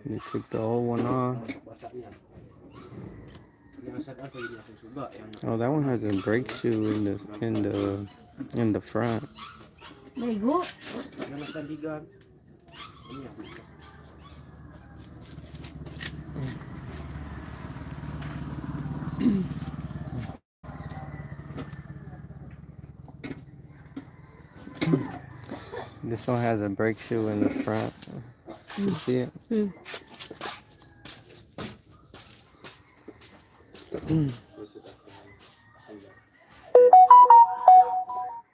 You took the old one off. Oh, that one has a brake shoe in the front. This one has a brake shoe in the front. You see it?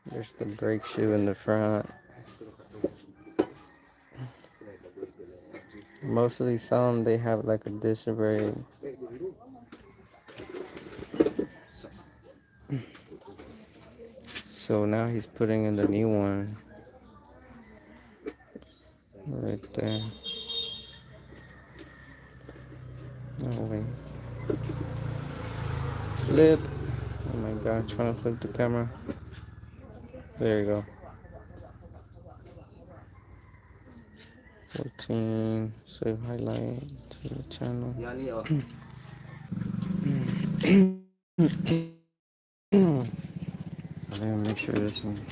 There's the brake shoe in the front. Most of these some they have like a disc brake. So now he's putting in the new one. Right there. Oh wait. Flip. Oh my god, trying to flip the camera. There you go. 14. Save highlight to the channel. Let me make sure this one.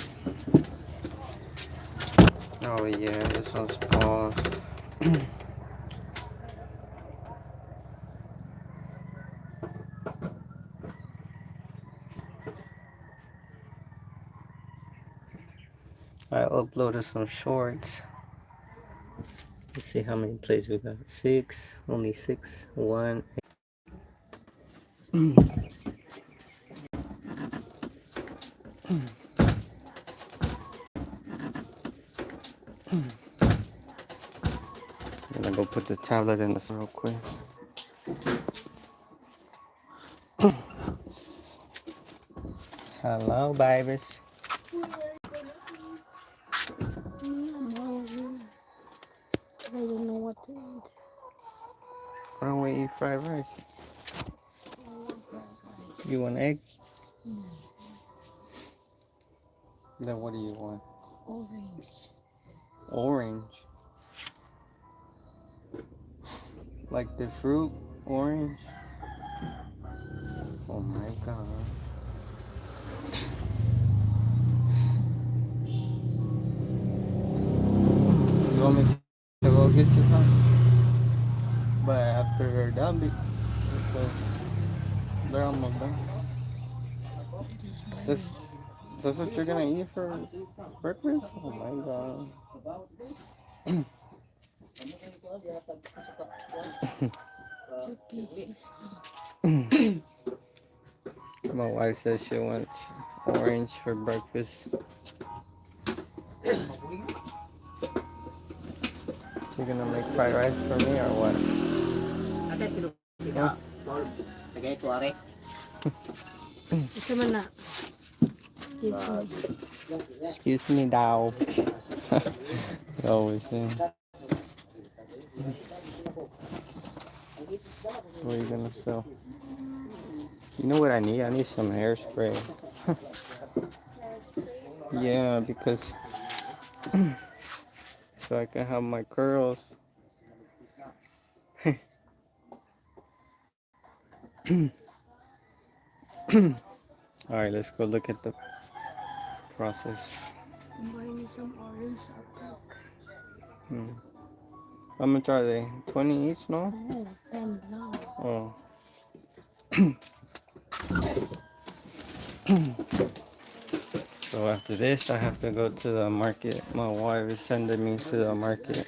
Oh yeah, this one's paused. I uploaded some shorts. Let's see how many plays we got. 6, only 6, 1. I'm gonna go put the tablet in this real quick. Hello, babies. I don't know what to eat. Why don't we eat fried rice? You want egg? Then what do you want? Orange. Orange? Like the fruit orange? Oh my god. You want me to go get you some? But after they're done, because they're almost done. That's what you're gonna eat for breakfast? Oh my god. My wife says she wants orange for breakfast. You gonna make fried rice for me or what? Huh? Excuse me. Excuse me, Dow. Always say. What are you gonna sell? You know what I need? I need some hairspray. Yeah, because so I can have my curls. Alright, let's go look at the process. I'm buying some orange apple. How much are they? 20 each, no? Oh, 10 now. Oh. So after this, I have to go to the market. My wife is sending me to the market.